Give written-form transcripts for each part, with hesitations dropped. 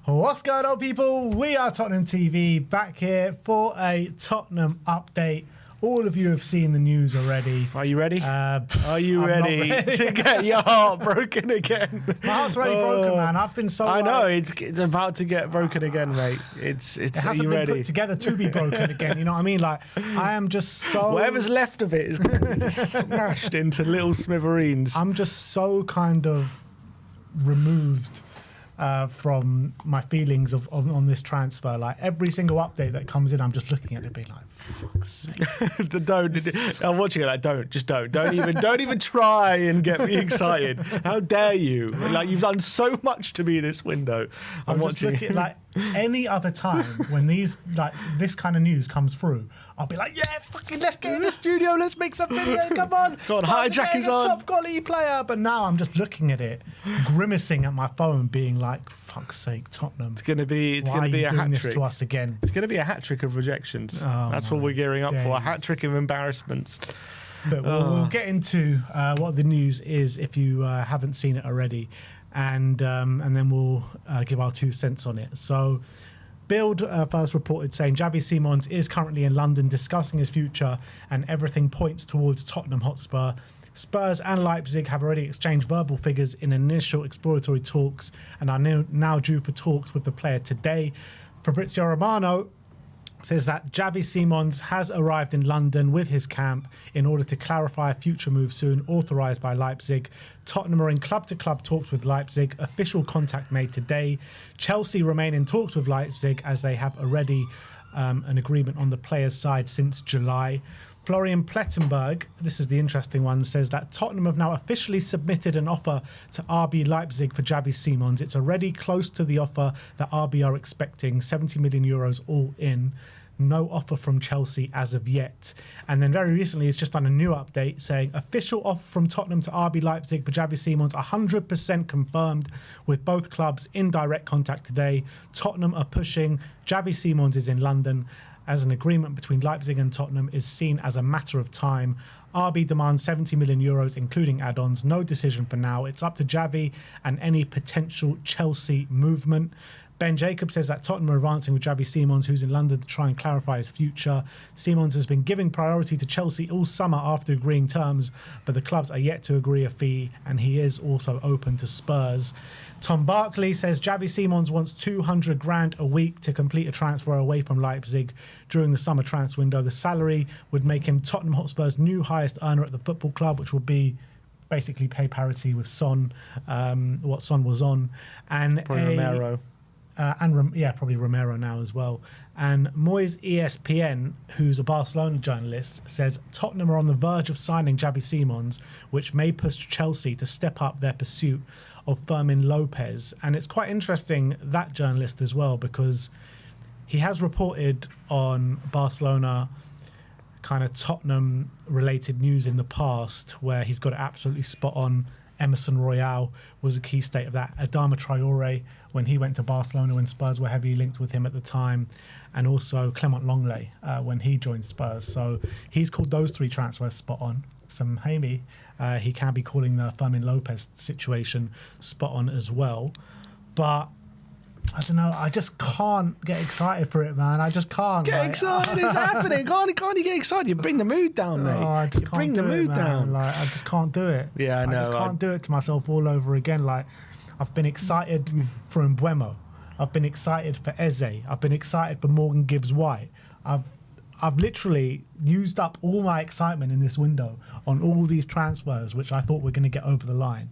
What's going on, people? We are Tottenham TV, back here for a Tottenham update. All of you have seen the news already. Are you ready? Are you ready to get your heart broken again? My heart's already broken, man. I've been so. I know it's about to get broken again, mate. It hasn't been put together to be broken again. You know what I mean? Like, I am just so. Whatever's left of it is going to be smashed into little smithereens. I'm just so kind of removed from my feelings on this transfer. Like, every single update that comes in, I'm just looking at it being like, fuck's sake. Don't. I'm watching it like, don't even try and get me excited. How dare you? Like, you've done so much to me this window. I'm watching just looking, like, any other time when these, like, this kind of news comes through, I'll be like, yeah, fucking let's get in the studio, let's make some video, come on. God, hijack is on. Top quality player. But now I'm just looking at it, grimacing at my phone, being like, fuck's sake, Tottenham. It's gonna be a hat trick. Doing this to us again? It's gonna be a hat trick of rejections. That's what we're gearing up for. A hat trick of embarrassments. But we'll get into what the news is if you haven't seen it already, and then we'll give our 2 cents on it. So, Bild first reported saying Xavi Simons is currently in London discussing his future, and everything points towards Tottenham Hotspur. Spurs and Leipzig have already exchanged verbal figures in initial exploratory talks and are now due for talks with the player today. Fabrizio Romano says that Xavi Simons has arrived in London with his camp in order to clarify a future move soon authorised by Leipzig. Tottenham are in club-to-club talks with Leipzig. Official contact made today. Chelsea remain in talks with Leipzig as they have already an agreement on the player's side since July. Florian Plettenberg, this is the interesting one, says that Tottenham have now officially submitted an offer to RB Leipzig for Xavi Simons. It's already close to the offer that RB are expecting, 70 million euros all in. No offer from Chelsea as of yet. And then very recently, it's just done a new update saying official offer from Tottenham to RB Leipzig for Xavi Simons, 100% confirmed, with both clubs in direct contact today. Tottenham are pushing. Xavi Simons is in London, as an agreement between Leipzig and Tottenham is seen as a matter of time. RB demands 70 million euros, including add-ons. No decision for now. It's up to Xavi and any potential Chelsea movement. Ben Jacobs says that Tottenham are advancing with Xavi Simons, who's in London to try and clarify his future. Simons has been giving priority to Chelsea all summer after agreeing terms, but the clubs are yet to agree a fee, and he is also open to Spurs. Tom Barkley says Xavi Simons wants 200 grand a week to complete a transfer away from Leipzig during the summer transfer window. The salary would make him Tottenham Hotspur's new highest earner at the football club, which will be basically pay parity with Son, what Son was on. And Romero. Probably Romero now as well. And Moyes ESPN, who's a Barcelona journalist, says Tottenham are on the verge of signing Xavi Simons, which may push Chelsea to step up their pursuit of Fermin Lopez. And it's quite interesting, that journalist as well, because he has reported on Barcelona kind of Tottenham related news in the past where he's got it absolutely spot on. Emerson Royale was a key state of that. Adama Traore, when he went to Barcelona, when Spurs were heavily linked with him at the time, and also Clement Longley when he joined Spurs. So he's called those 3 transfers spot on. So maybe he can be calling the Fermin Lopez situation spot on as well. But I don't know. I just can't get excited for it, man. I just can't. Get excited. It's happening. Can't you get excited? You bring the mood down, mate. I just bring the mood down. Like, I just can't do it. Yeah, I know. I just can't do it to myself all over again. Like, I've been excited for Mbeumo. I've been excited for Eze. I've been excited for Morgan Gibbs-White. I've literally used up all my excitement in this window on all these transfers, which I thought were going to get over the line.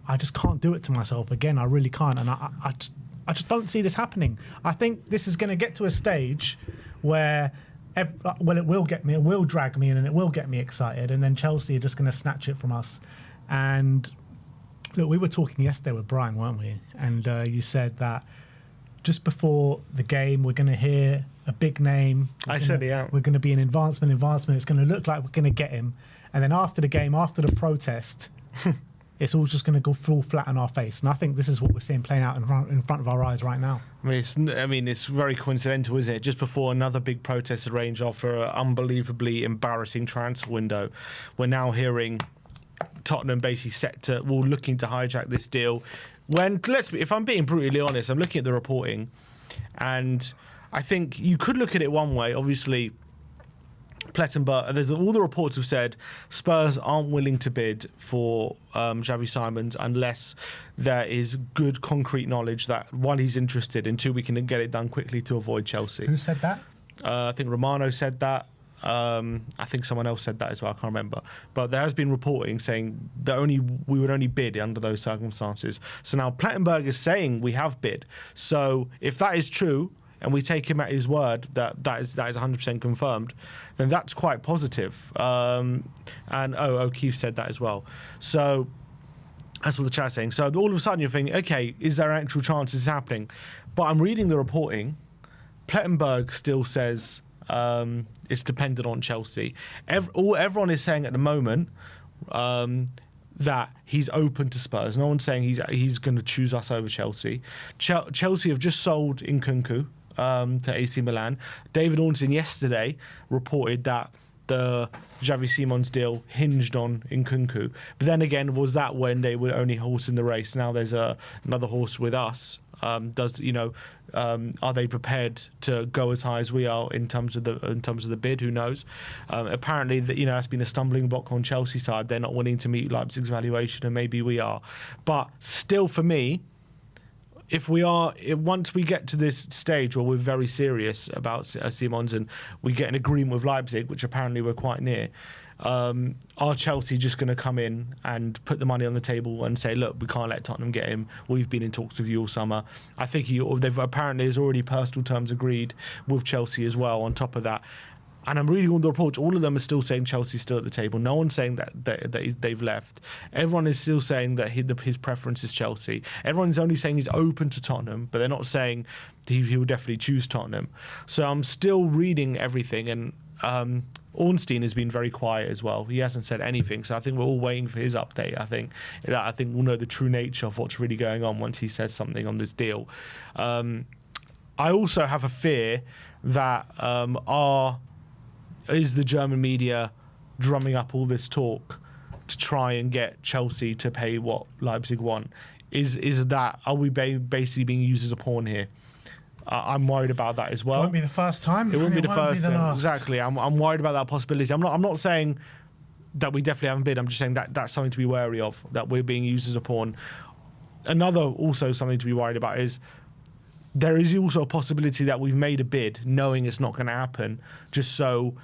I just can't do it to myself again. I really can't. And I just don't see this happening. I think this is going to get to a stage where, it will drag me in and it will get me excited, and then Chelsea are just going to snatch it from us. And look, we were talking yesterday with Brian, weren't we? And you said that just before the game, we're going to hear a big name. We're going to be an advancement. It's going to look like we're going to get him. And then after the game, after the protest, it's all just going to go fall flat on our face. And I think this is what we're seeing playing out in front of our eyes right now. I mean, it's very coincidental, isn't it? Just before another big protest arranged after an unbelievably embarrassing transfer window, we're now hearing Tottenham basically looking to hijack this deal. if I'm being brutally honest, I'm looking at the reporting, and I think you could look at it one way. Obviously, all the reports have said Spurs aren't willing to bid for Xavi Simons unless there is good concrete knowledge that, one, he's interested, and two, we can get it done quickly to avoid Chelsea. Who said that? I think Romano said that. I think someone else said that as well. I can't remember. But there has been reporting saying that we would only bid under those circumstances. So now Plettenberg is saying we have bid. So if that is true, and we take him at his word that is 100% confirmed, then that's quite positive. And O'Keefe said that as well. So that's what the chat's saying. So all of a sudden you're thinking, okay, is there an actual chance this is happening? But I'm reading the reporting. Plettenberg still says it's dependent on Chelsea. Everyone is saying at the moment that he's open to Spurs. No one's saying he's going to choose us over Chelsea. Chelsea have just sold Nkunku to AC Milan. David Ornstein yesterday reported that the Xavi Simons deal hinged on Nkunku. But then again, was that when they were only horse in the race? Now there's another horse with us. Are they prepared to go as high as we are in terms of the bid? Who knows? Apparently, that's been a stumbling block on Chelsea side. They're not willing to meet Leipzig's valuation, and maybe we are. But still, for me, once we get to this stage where we're very serious about Simons and we get an agreement with Leipzig, which apparently we're quite near, are Chelsea just going to come in and put the money on the table and say, look, we can't let Tottenham get him. We've been in talks with you all summer. I think there's already personal terms agreed with Chelsea as well on top of that. And I'm reading all the reports. All of them are still saying Chelsea's still at the table. No one's saying that they've left. Everyone is still saying that his preference is Chelsea. Everyone's only saying he's open to Tottenham, but they're not saying he will definitely choose Tottenham. So I'm still reading everything, and Ornstein has been very quiet as well. He hasn't said anything, so I think we're all waiting for his update. I think we'll know the true nature of what's really going on once he says something on this deal. I also have a fear that is the German media drumming up all this talk to try and get Chelsea to pay what Leipzig want? Are we basically being used as a pawn here? I'm worried about that as well. It won't be the first time. It won't be the first time. Last. Exactly. I'm worried about that possibility. I'm not saying that we definitely haven't bid. I'm just saying that that's something to be wary of, that we're being used as a pawn. Another also something to be worried about is there is also a possibility that we've made a bid knowing it's not going to happen, just so,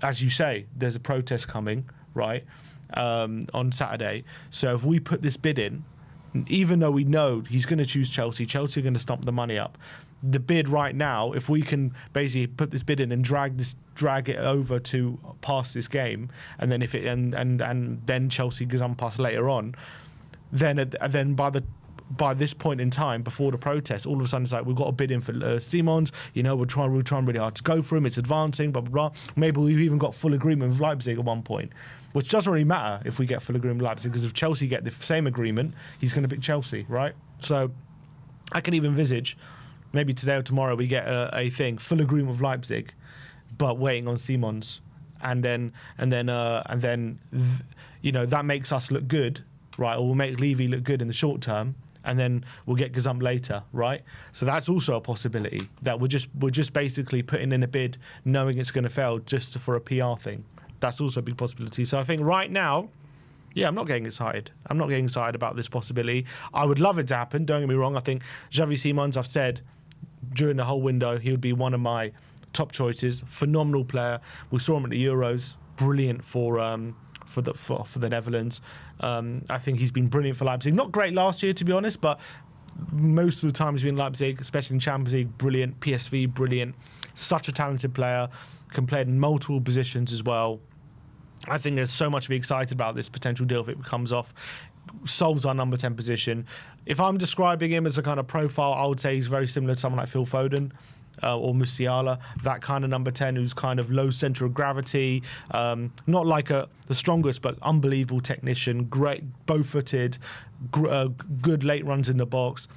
as you say, there's a protest coming, right, on Saturday. So if we put this bid in, even though we know he's going to choose Chelsea are going to stomp the money up. The bid right now, if we can basically put this bid in and drag it over to past this game, and then then Chelsea goes on past later on, then by this point in time, before the protest, all of a sudden it's like we've got a bid in for Simons. We're trying really hard to go for him. It's advancing, blah blah blah. Maybe we've even got full agreement with Leipzig at one point, which doesn't really matter if we get full agreement with Leipzig, because if Chelsea get the same agreement, he's going to pick Chelsea, right? So I can even envisage maybe today or tomorrow we get a full agreement with Leipzig, but waiting on Simons, and then that makes us look good, right? Or we'll make Levy look good in the short term, and then we'll get Gazump later, right? So that's also a possibility, that we're just basically putting in a bid knowing it's going to fail just for a PR thing. That's also a big possibility. So I think right now, I'm not getting excited. I'm not getting excited about this possibility. I would love it to happen, don't get me wrong. I think Xavi Simons, I've said during the whole window, he would be one of my top choices. Phenomenal player. We saw him at the Euros. Brilliant for the Netherlands. I think he's been brilliant for Leipzig. Not great last year, to be honest, but most of the time he's been in Leipzig, especially in Champions League, brilliant. PSV, brilliant. Such a talented player. Can play in multiple positions as well. I think there's so much to be excited about this potential deal if it comes off. Solves our number 10 position. If I'm describing him as a kind of profile, I would say he's very similar to someone like Phil Foden. Or Musiala, that kind of number 10 who's kind of low centre of gravity, not like the strongest, but unbelievable technician, great, bow-footed, good late runs in the box,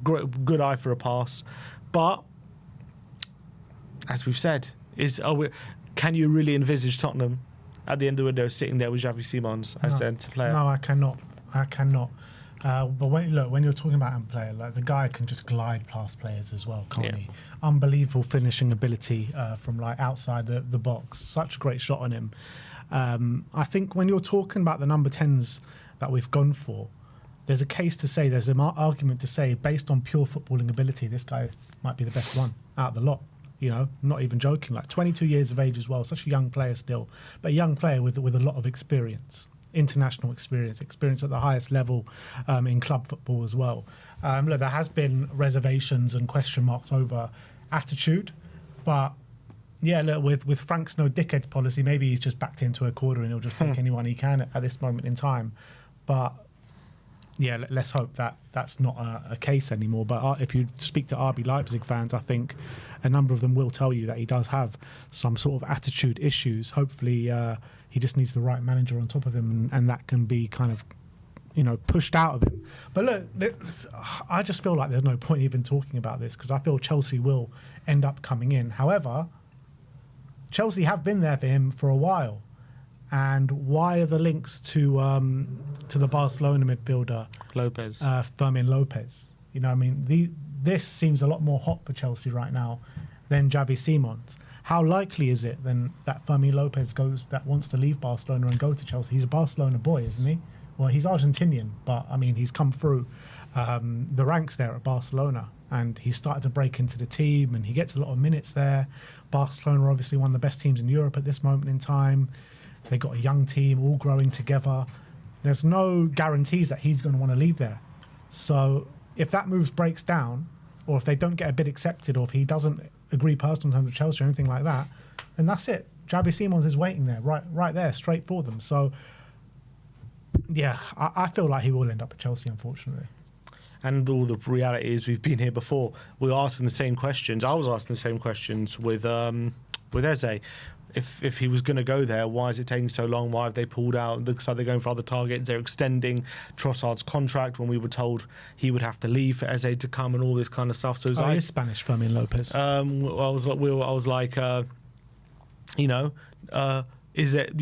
good eye for a pass. But, as we've said, can you really envisage Tottenham at the end of the window sitting there with Xavi Simons as their player? No, I cannot. But when you're talking about a player, like the guy can just glide past players as well, can't Yeah. he? Unbelievable finishing ability from like outside the box. Such a great shot on him. I think when you're talking about the number 10s that we've gone for, there's a case to say, there's an argument to say, based on pure footballing ability, this guy might be the best one out of the lot. You know, not even joking. Like 22 years of age as well, such a young player still, but a young player with a lot of experience, international experience at the highest level in club football as well. Look, there has been reservations and question marks over attitude, but yeah, look, with Frank's no dickhead policy, maybe he's just backed into a corner and he'll just take anyone he can at this moment in time. But yeah, let's hope that that's not a case anymore. But if you speak to RB Leipzig fans, I think a number of them will tell you that he does have some sort of attitude issues. Hopefully, he just needs the right manager on top of him, and that can be kind of, you know, pushed out of him. But look, I just feel like there's no point even talking about this, because I feel Chelsea will end up coming in. However, Chelsea have been there for him for a while. And why are the links to the Barcelona midfielder Lopez? Fermin Lopez? You know, I mean, this seems a lot more hot for Chelsea right now than Xavi Simons. How likely is it then that Fermin Lopez wants to leave Barcelona and go to Chelsea? He's a Barcelona boy, isn't he? Well, he's Argentinian, but I mean, he's come through the ranks there at Barcelona, and he's started to break into the team, and he gets a lot of minutes there. Barcelona are obviously one of the best teams in Europe at this moment in time. They've got a young team all growing together. There's no guarantees that he's going to want to leave there. So if that move breaks down, or if they don't get a bid accepted, or if he doesn't agree personally in terms of Chelsea or anything like that, then that's it. Xavi Simons is waiting there, right there, straight for them. So yeah, I feel like he will end up at Chelsea, unfortunately. And all the reality is, we've been here before. We're asking the same questions. I was asking the same questions with Eze. If he was going to go there, why is it taking so long? Why have they pulled out? It looks like they're going for other targets. They're extending Trossard's contract when we were told he would have to leave for Eze to come and all this kind of stuff. So he is Spanish, Fermin Lopez. I was like, is it,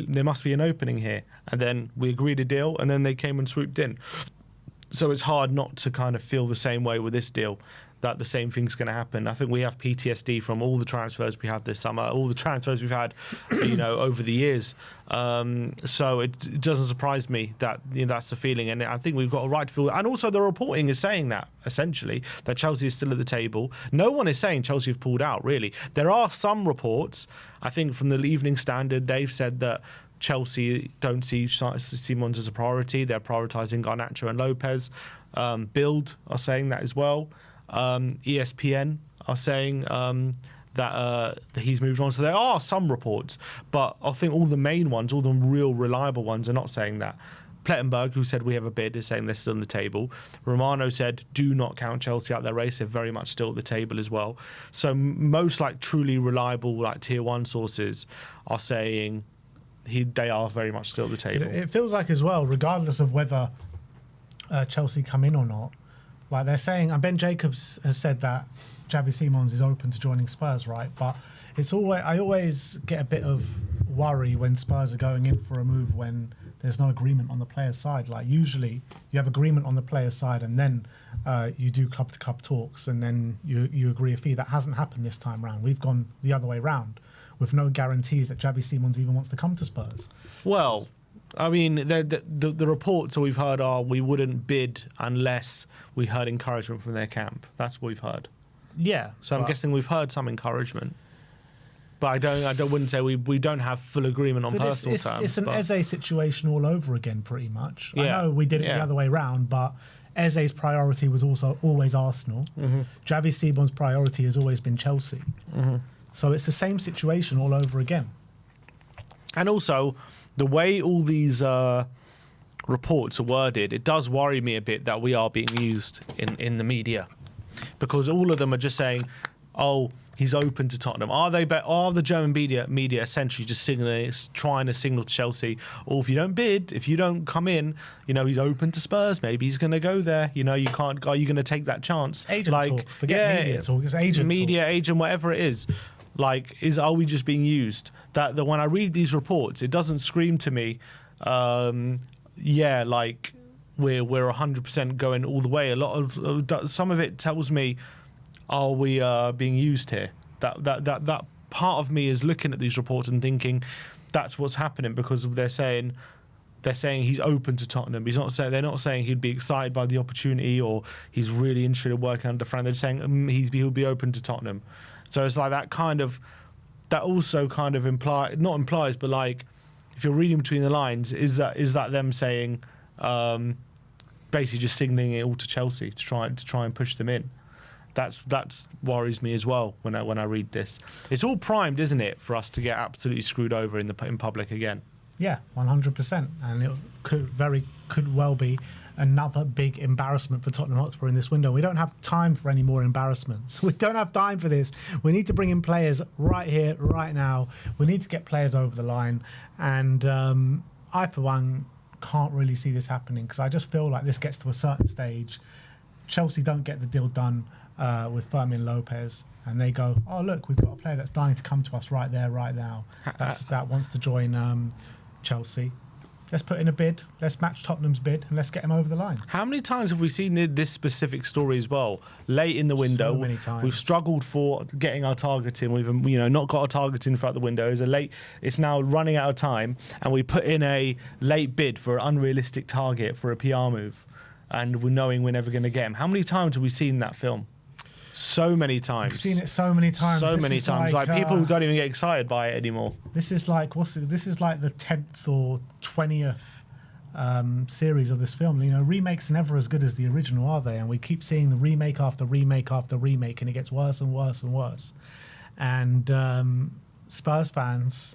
there must be an opening here. And then we agreed a deal, and then they came and swooped in. So it's hard not to kind of feel the same way with this deal, that the same thing's going to happen. I think we have PTSD from all the transfers we had this summer, all the transfers we've had, over the years. So it doesn't surprise me that that's the feeling, and I think we've got a right to feel. And also, the reporting is saying that essentially that Chelsea is still at the table. No one is saying Chelsea have pulled out. Really, there are some reports. I think from the Evening Standard, they've said that Chelsea don't see Simons as a priority. They're prioritising Garnacho and Lopez. Bild are saying that as well. ESPN are saying that he's moved on. So there are some reports, but I think all the main ones, all the real reliable ones, are not saying that. Plettenberg, who said we have a bid, is saying they're still on the table. Romano said, do not count Chelsea out their race. They're very much still at the table as well. So most truly reliable tier one sources are saying they are very much still at the table. It feels like as well, regardless of whether Chelsea come in or not, like they're saying, and Ben Jacobs has said that Xavi Simons is open to joining Spurs, right? But I always get a bit of worry when Spurs are going in for a move when there's no agreement on the player's side. Like usually you have agreement on the player's side, and then you do club to club talks, and then you agree a fee. That hasn't happened this time round. We've gone the other way round, with no guarantees that Xavi Simons even wants to come to Spurs. Well, I mean, the reports that we've heard are we wouldn't bid unless we heard encouragement from their camp. That's what we've heard. Yeah. So I'm guessing we've heard some encouragement. But I wouldn't say we don't have full agreement on personal terms. It's an Eze situation all over again, pretty much. Yeah. I know we did it the other way round, but Eze's priority was also always Arsenal. Mm-hmm. Xavi Simons' priority has always been Chelsea. Mm-hmm. So it's the same situation all over again. And also, the way all these reports are worded, it does worry me a bit that we are being used in the media, because all of them are just saying, "Oh, he's open to Tottenham." Are the German media essentially just trying to signal to Chelsea, "Oh, if you don't bid, if you don't come in, he's open to Spurs. Maybe he's going to go there. You can't. Are you going to take that chance?" Agent talk. Forget media talk. It's agent talk. Agent, whatever it is. Are we just being used? That when I read these reports, it doesn't scream to me, we're 100% going all the way. A lot of some of it tells me, are we being used here? That part of me is looking at these reports and thinking that's what's happening, because they're saying he's open to Tottenham. They're not saying he'd be excited by the opportunity or he's really interested in working under Fran. They're saying he'll be open to Tottenham. So it's like that also kind of not implies, but like if you're reading between the lines, is that them saying basically just signalling it all to Chelsea to try and push them in? That's worries me as well when I read this. It's all primed, isn't it, for us to get absolutely screwed over in public again? Yeah, 100%, and it could well be another big embarrassment for Tottenham Hotspur in this window. We don't have time for any more embarrassments. We don't have time for this. We need to bring in players right here, right now. We need to get players over the line, and I, for one, can't really see this happening, because I just feel like this gets to a certain stage. Chelsea don't get the deal done with Fermin Lopez, and they go, oh look, we've got a player that's dying to come to us right there, right now. That wants to join Chelsea. Let's put in a bid. Let's match Tottenham's bid, and let's get him over the line. How many times have we seen this specific story as well? Late in the window, so many times. We've struggled for getting our target in. We've not got our target in throughout the window. It's now running out of time, and we put in a late bid for an unrealistic target for a PR move, and we're knowing we're never going to get him. How many times have we seen that film? So many times. We've seen it so many times. So many times. Like people don't even get excited by it anymore. This is like this is like the 10th or 20th series of this film. Remakes are never as good as the original, are they? And we keep seeing the remake after remake after remake, and it gets worse and worse and worse. And Spurs fans,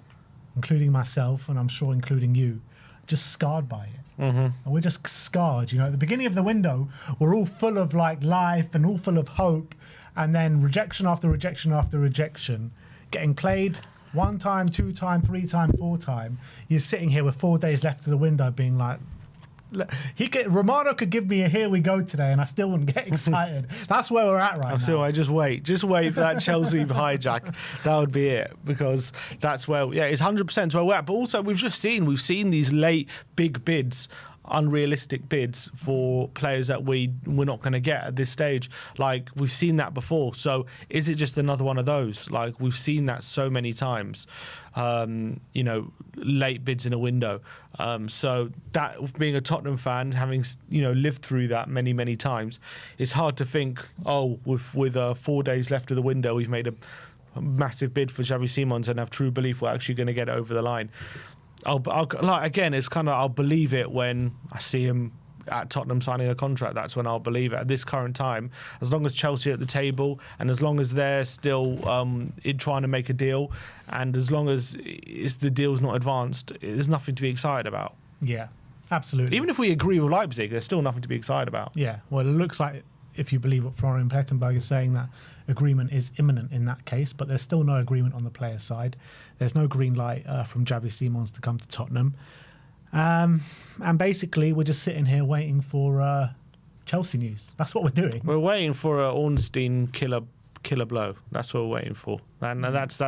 including myself, and I'm sure including you, just scarred by it. Mm-hmm. And we're just scarred. At the beginning of the window, we're all full of like life and all full of hope, and then rejection after rejection after rejection, getting played 1 time, 2 time, 3 time, 4 time. You're sitting here with 4 days left of the window, being like, Romano could give me a here we go today, and I still wouldn't get excited. That's where we're at right now. So I just wait for that Chelsea hijack. That would be it, because that's where, it's 100% where we're at. But also we've seen these late big bids, unrealistic bids for players that we're not going to get at this stage. Like, we've seen that before. So is it just another one of those? Like, we've seen that so many times. Late bids in a window. So that, being a Tottenham fan, having lived through that many times, it's hard to think, with 4 days left of the window, we've made a massive bid for Xavi Simons and have true belief we're actually going to get it over the line. I'll believe it when I see him at Tottenham signing a contract. That's when I'll believe it. At this current time, as long as Chelsea are at the table, and as long as they're still trying to make a deal, and as long as the deal's not advanced, there's nothing to be excited about. Yeah, absolutely. Even if we agree with Leipzig, there's still nothing to be excited about. Yeah, well, it looks like, if you believe what Florian Plettenberg is saying, that agreement is imminent in that case, but there's still no agreement on the player side. There's no green light from Xavi Simons to come to Tottenham. And basically, we're just sitting here waiting for Chelsea news. That's what we're doing. We're waiting for an Ornstein killer blow. That's what we're waiting for. And that's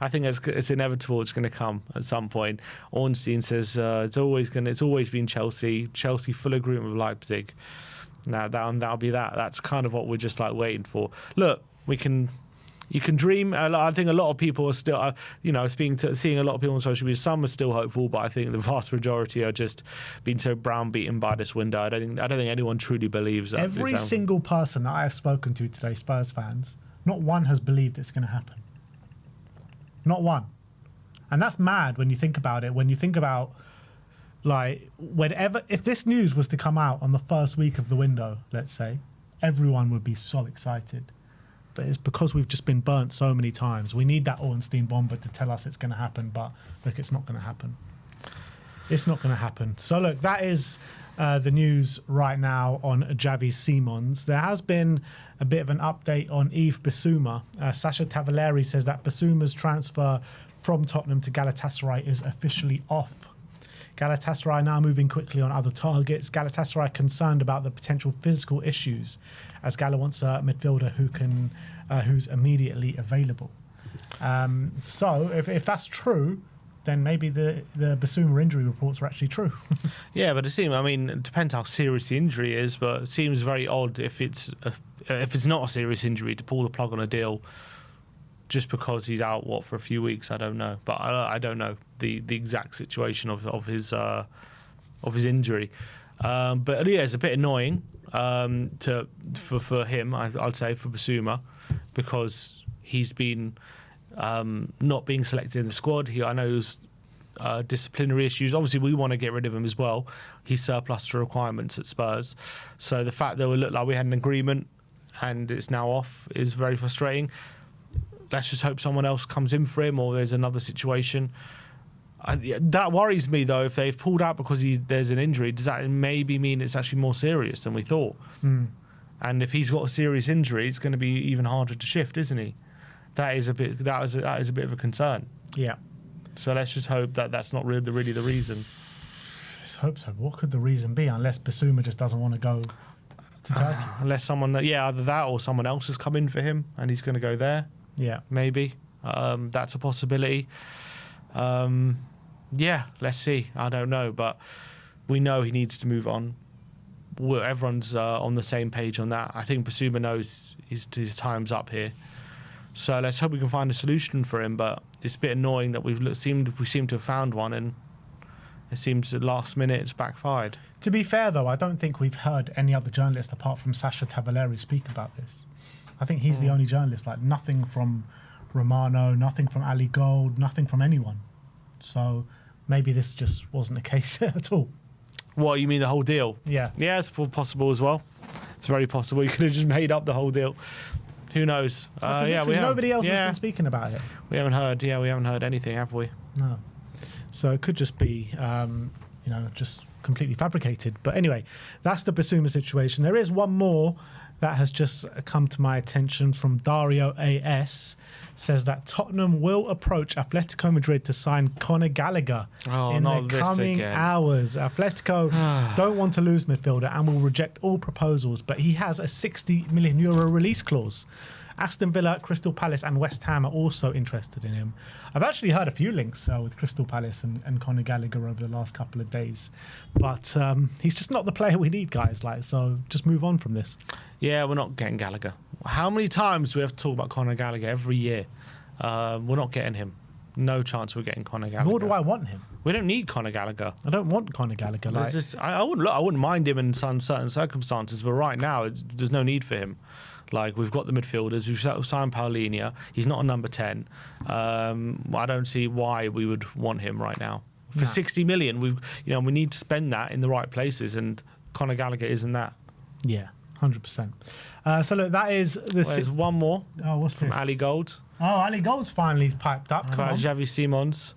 I think it's inevitable. It's going to come at some point. Ornstein says it's always been Chelsea full agreement with Leipzig. Now that'll be that. That's kind of what we're just like waiting for. Look, you can dream. I think a lot of people are still, seeing a lot of people on social media. Some are still hopeful, but I think the vast majority are just being so browbeaten by this window. I don't think anyone truly believes that. Every single person that I have spoken to today, Spurs fans, not one has believed it's going to happen. Not one. And that's mad when you think about it. When you think about, like, if this news was to come out on the first week of the window, let's say, everyone would be so excited. But it's because we've just been burnt so many times. We need that Ornstein bomber to tell us it's going to happen, but look, it's not going to happen. It's not going to happen. So look, that is the news right now on Xavi Simons. There has been a bit of an update on Yves Bissouma. Sasha Tavaleri says that Bissouma's transfer from Tottenham to Galatasaray is officially off. Galatasaray now moving quickly on other targets. Galatasaray concerned about the potential physical issues, as Gala wants a midfielder who's immediately available. So if that's true, then maybe the Bissouma injury reports are actually true. Yeah, but it depends how serious the injury is, but it seems very odd if it's not a serious injury to pull the plug on a deal just because he's out for a few weeks. I don't know, but I don't know the exact situation of his injury. But yeah, it's a bit annoying for him. I'd say for Bissouma, because he's been not being selected in the squad. I know there's disciplinary issues. Obviously, we want to get rid of him as well. He's surplus to requirements at Spurs. So the fact that we look like we had an agreement and it's now off is very frustrating. Let's just hope someone else comes in for him, or there's another situation. That worries me, though. If they've pulled out because there's an injury, does that maybe mean it's actually more serious than we thought? And if he's got a serious injury, it's going to be even harder to shift, isn't he? That is a bit of a concern. Yeah. So let's just hope that that's not really the reason. Let's hope so. What could the reason be? Unless Bissouma just doesn't want to go to Turkey. Unless someone, either that or someone else has come in for him and he's going to go there. Yeah. Maybe. That's a possibility. Let's see. I don't know. But we know he needs to move on. Everyone's on the same page on that. I think Bissouma knows his time's up here. So let's hope we can find a solution for him. But it's a bit annoying that we seem to have found one, and it seems at last minute it's backfired. To be fair, though, I don't think we've heard any other journalist apart from Sasha Tavaleri speak about this. I think he's the only journalist. Like, nothing from Romano, nothing from Ali Gold, nothing from anyone. So maybe this just wasn't the case at all. What, you mean the whole deal? Yeah. Yeah, it's possible as well. It's very possible. You could have just made up the whole deal. Who knows? Nobody else has been speaking about it. We haven't heard. Yeah, we haven't heard anything, have we? No. So it could just be, just completely fabricated. But anyway, that's the Bissouma situation. There is one more that has just come to my attention from Dario AS. Says that Tottenham will approach Atletico Madrid to sign Conor Gallagher in the coming hours. Atletico don't want to lose midfielder and will reject all proposals, but he has a €60 million release clause. Aston Villa, Crystal Palace and West Ham are also interested in him. I've actually heard a few links with Crystal Palace and Conor Gallagher over the last couple of days. But he's just not the player we need, guys. So just move on from this. Yeah, we're not getting Gallagher. How many times do we have to talk about Conor Gallagher every year? We're not getting him. No chance we're getting Conor Gallagher. Nor do I want him. We don't need Conor Gallagher. I don't want Conor Gallagher. I wouldn't mind him in some certain circumstances, but right now there's no need for him. Like, we've got the midfielders. We've signed Paulinho. He's not a number 10. I don't see why we would want him right now. For 60 million, we need to spend that in the right places, and Conor Gallagher isn't that. Yeah, 100%. So look, that is there's one more. Oh, what's from this? Ali Gold. Oh, Ali Gold's finally piped up. Come on. Xavi Simons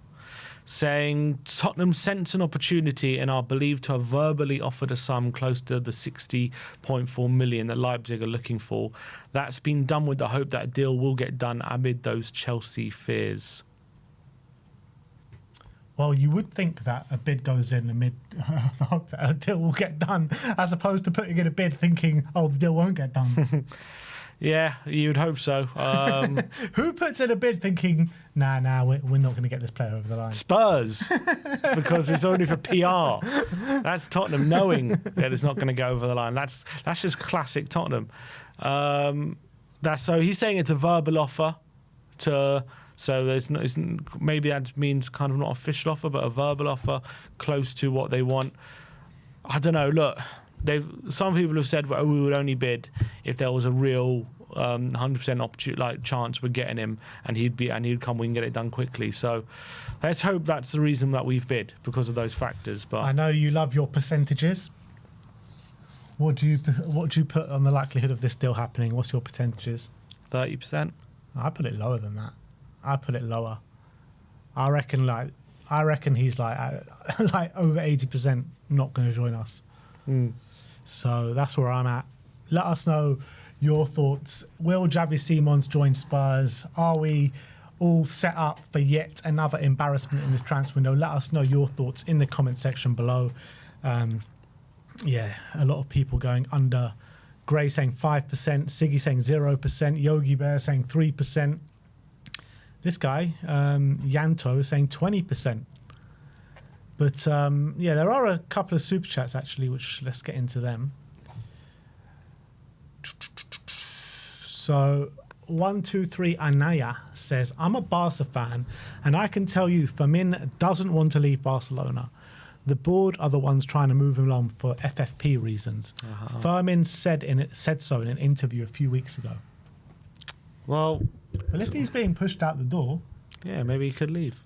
saying Tottenham sensed an opportunity and are believed to have verbally offered a sum close to the 60.4 million that Leipzig are looking for. That's been done with the hope that a deal will get done amid those Chelsea fears. Well, you would think that a bid goes in amid the hope that a deal will get done, as opposed to putting in a bid thinking, the deal won't get done. Yeah, you'd hope so. Who puts in a bid thinking, we're not going to get this player over the line? Spurs, because it's only for PR. That's Tottenham knowing that it's not going to go over the line. That's just classic Tottenham. So he's saying it's a verbal offer so maybe that means kind of not official offer, but a verbal offer close to what they want. I don't know. Look, some people have said, well, we would only bid if there was a real 100% opportunity, chance we're getting him, and he'd come. We can get it done quickly. So let's hope that's the reason that we've bid, because of those factors. But I know you love your percentages. What do you put on the likelihood of this deal happening? What's your percentages? 30%. I put it lower than that. I put it lower. I reckon he's like over 80% not going to join us. So that's where I'm at. Let us know your thoughts. Will Xavi Simons join Spurs? Are we all set up for yet another embarrassment in this transfer window? Let us know your thoughts in the comment section below. A lot of people going under. Gray saying 5%, Siggy saying 0%, Yogi Bear saying 3%. This guy, Yanto, is saying 20%. But yeah, there are a couple of super chats actually, which let's get into them. So 123 Anaya says, I'm a Barca fan and I can tell you Fermin doesn't want to leave Barcelona. The board are the ones trying to move him along for FFP reasons. Fermin said so in an interview a few weeks ago. Well, if he's being pushed out the door, yeah, maybe he could leave.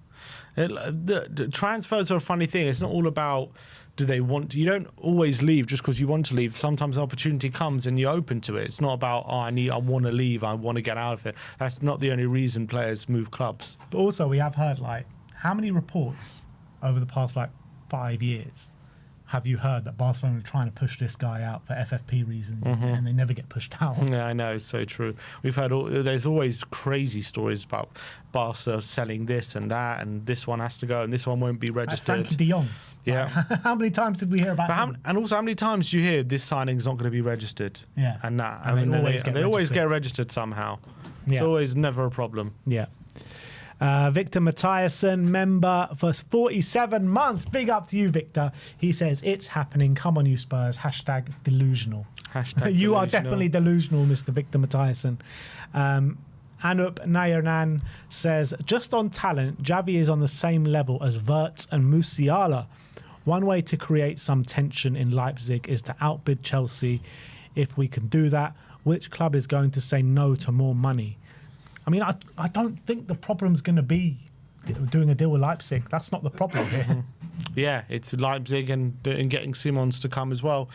The transfers are a funny thing. It's not all about do they want to. You don't always leave just because you want to leave. Sometimes an opportunity comes and you're open to it. It's not about, I want to leave, I want to get out of it. That's not the only reason players move clubs. But also we have heard, like, how many reports over the past, 5 years have you heard that Barcelona are trying to push this guy out for FFP reasons and they never get pushed out? Yeah, I know, it's so true. We've heard there's always crazy stories about Barca selling this and that, and this one has to go and this one won't be registered. Frankie de Jong. Yeah. How many times did we hear about him? And also, how many times do you hear this signing's not going to be registered? Yeah. And that. And they always get registered somehow. Yeah. It's always never a problem. Yeah. Victor Mathiasen, member for 47 months. Big up to you, Victor. He says, it's happening. Come on, you Spurs. # delusional. You are definitely delusional, Mr. Victor Mathiasen. Anup Nayanan says, just on talent, Xavi is on the same level as Wirtz and Musiala. One way to create some tension in Leipzig is to outbid Chelsea. If we can do that, which club is going to say no to more money? I mean, I don't think the problem's going to be doing a deal with Leipzig. That's not the problem here. Yeah, it's Leipzig and getting Simons to come as well.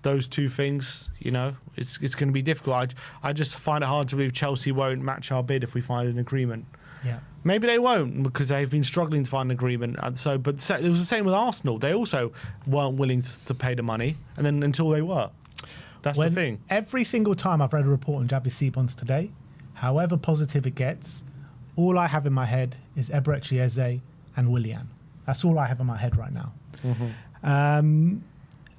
Those two things, it's going to be difficult. I just find it hard to believe Chelsea won't match our bid if we find an agreement. Yeah. Maybe they won't because they've been struggling to find an agreement. But it was the same with Arsenal. They also weren't willing to pay the money, and then until they were. That's the thing. Every single time I've read a report on Xavi Simons today, however positive it gets, all I have in my head is Eberechi Eze and Willian. That's all I have in my head right now.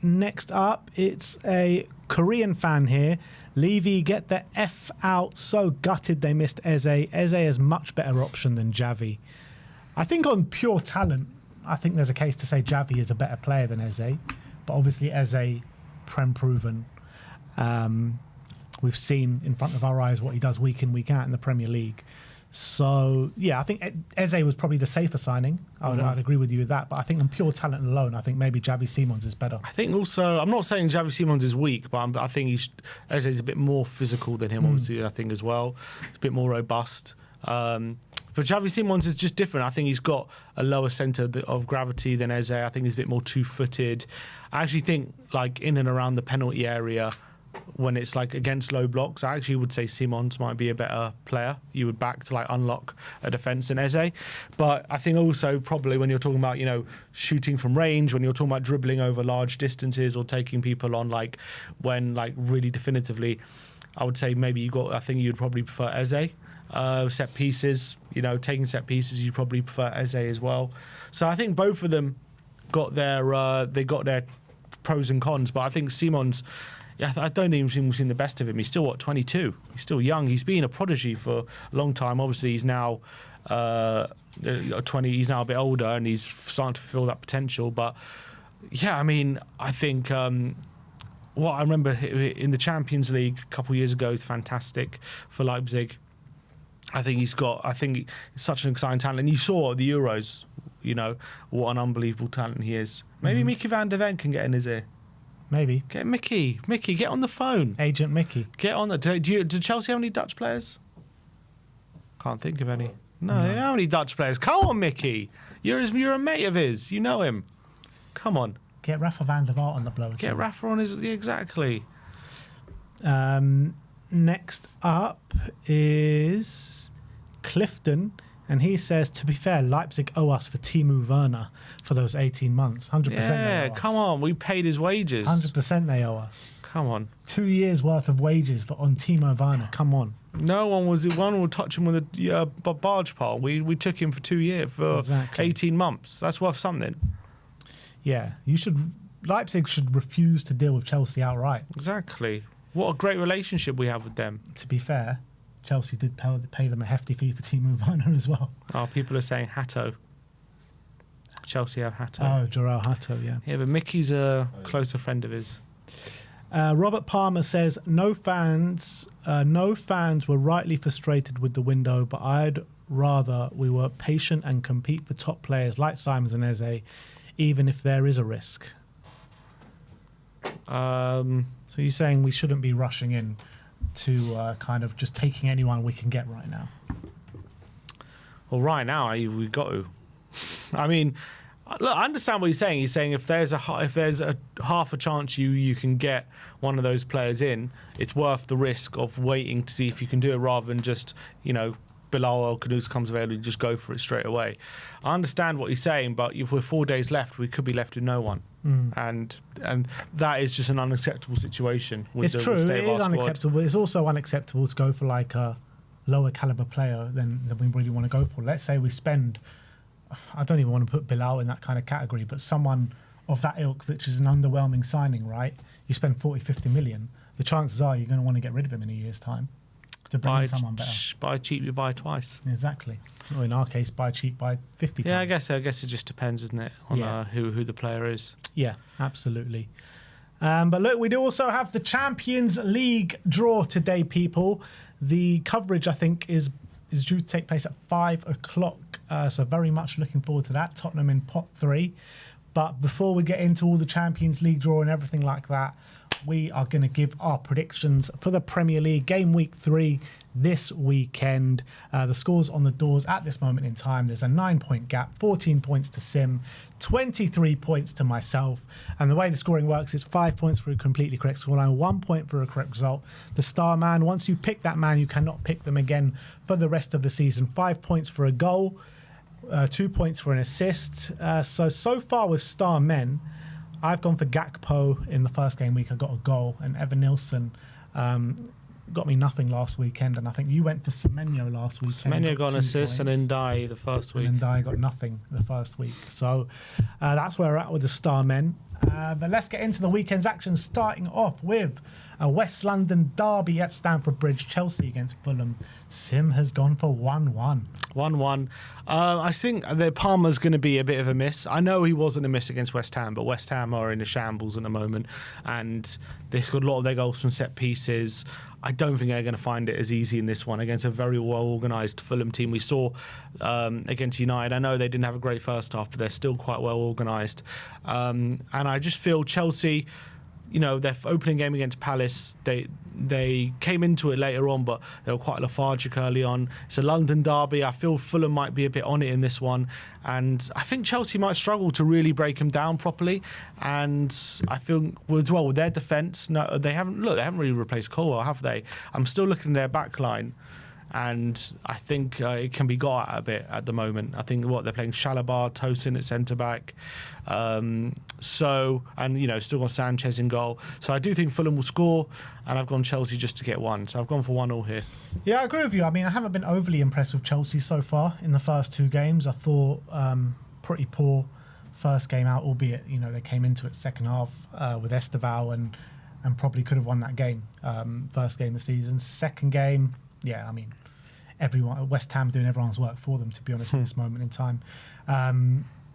Next up, it's a Korean fan here. Levy, get the F out. So gutted they missed Eze. Eze is much better option than Xavi. I think on pure talent, I think there's a case to say Xavi is a better player than Eze. But obviously Eze, Prem proven. We've seen in front of our eyes what he does week in, week out in the Premier League. So, yeah, I think Eze was probably the safer signing. I'd agree with you with that. But I think on pure talent alone, I think maybe Xavi Simons is better. I think also, I'm not saying Xavi Simons is weak, but I think Eze is a bit more physical than him, obviously, I think, as well. He's a bit more robust. But Xavi Simons is just different. I think he's got a lower centre of gravity than Eze. I think he's a bit more two-footed. I actually think, in and around the penalty area, when it's against low blocks, I actually would say Simons might be a better player. You would back to unlock a defence in Eze. But I think also probably when you're talking about, shooting from range, when you're talking about dribbling over large distances or taking people on when really definitively, I would say maybe I think you'd probably prefer Eze. Set pieces, taking set pieces, you'd probably prefer Eze as well. So I think both of them got their pros and cons, but I think Simons, I don't even think we've seen the best of him. He's still, 22? He's still young. He's been a prodigy for a long time. Obviously, he's now 20. He's now a bit older and he's starting to fulfill that potential. But, yeah, I mean, I think what I remember in the Champions League a couple of years ago is fantastic for Leipzig. I think he's such an exciting talent. And you saw at the Euros, what an unbelievable talent he is. Maybe Mickey van der Ven can get in his ear. Maybe. Get Mickey, get on the phone. Agent Mickey. Get on the. Do Chelsea have any Dutch players? Can't think of any. No, they don't have any Dutch players. Come on, Mickey. You're a mate of his. You know him. Come on. Get Rafa van der Vaart on the blower. Get Rafa on his. Exactly. Next up is Clifton. And he says, to be fair, Leipzig owe us for Timo Werner for those 18 months. 100% they owe us. Come on. We paid his wages. 100% they owe us. Come on. 2 years worth of wages on Timo Werner. Come on. No one would touch him with a barge pole. We took him for 2 years, for 18 months. That's worth something. Yeah. Leipzig should refuse to deal with Chelsea outright. Exactly. What a great relationship we have with them. To be fair, Chelsea did pay them a hefty fee for Timo Werner as well. Oh, people are saying Hatto. Chelsea have Hatto. Oh, Jarrell Hatto, yeah. Yeah, but Mickey's a closer friend of his. Robert Palmer says, no fans were rightly frustrated with the window, but I'd rather we were patient and compete for top players like Simons and Eze, even if there is a risk. So you're saying we shouldn't be rushing in to kind of just taking anyone we can get right now? Well, right now we got to. I mean, look, I understand what he's saying. He's saying if there's a half a chance you can get one of those players in, it's worth the risk of waiting to see if you can do it rather than just, Bilal El-Khanous comes available, you just go for it straight away. I understand what he's saying, but if we're 4 days left, we could be left with no one. And that is just an unacceptable situation. It's true, it is unacceptable. It's also unacceptable to go for like a lower caliber player than we really want to go for. Let's say we spend, I don't even want to put Bilal in that kind of category, but someone of that ilk, which is an underwhelming signing, right? You spend 40, 50 million, the chances are you're going to want to get rid of him in a year's time to bring in someone better. Buy cheap, you buy twice. Exactly. Or in our case, buy cheap, buy 50 times. Yeah, I guess it just depends, isn't it, on who the player is. Yeah, absolutely. But look, we do also have the Champions League draw today, people. The coverage, I think, is due to take place at 5 o'clock. So very much looking forward to that. Tottenham in pot 3. But before we get into all the Champions League draw and everything like that, we are going to give our predictions for the Premier League game week 3 this weekend. The scores on the doors at this moment in time, there's a 9-point gap, 14 points to Sim, 23 points to myself. And the way the scoring works is 5 points for a completely correct scoreline, 1 point for a correct result. The star man, once you pick that man, you cannot pick them again for the rest of the season. 5 points for a goal, 2 points for an assist. So far with star men, I've gone for Gakpo in the first game week. I got a goal, and Evan Nilsson got me nothing last weekend. And I think you went for Semenyo last week. Semenyo got an assist, and then Ndiaye the first week. And Ndiaye got nothing the first week. So that's where we're at with the star men. But let's get into the weekend's action, starting off with a West London derby at Stamford Bridge, Chelsea against Fulham. Sim has gone for 1-1. 1-1. I think that Palmer's going to be a bit of a miss. I know he wasn't a miss against West Ham, but West Ham are in a shambles at the moment, and they scored a lot of their goals from set pieces. I don't think they're going to find it as easy in this one against a very well-organised Fulham team. We saw against United, I know they didn't have a great first half, but they're still quite well-organised. And I just feel Chelsea, their opening game against Palace, they came into it later on, but they were quite lethargic early on. It's a London derby. I feel Fulham might be a bit on it in this one, and I think Chelsea might struggle to really break them down properly. And I feel as well with their defence, no, they haven't really replaced Colwell, have they? I'm still looking at their back line, and I think it can be got at a bit at the moment. I think they're playing Shalabar, Tosin at centre back, still got Sanchez in goal. So I do think Fulham will score, and I've gone Chelsea just to get one. So I've gone for 1-1 here. Yeah, I agree with you. I mean, I haven't been overly impressed with Chelsea so far in the first 2 games. I thought pretty poor first game out, albeit they came into it second half with Esteval and probably could have won that game. First game of the season, second game. Yeah, I mean, West Ham doing everyone's work for them, to be honest, at this moment in time.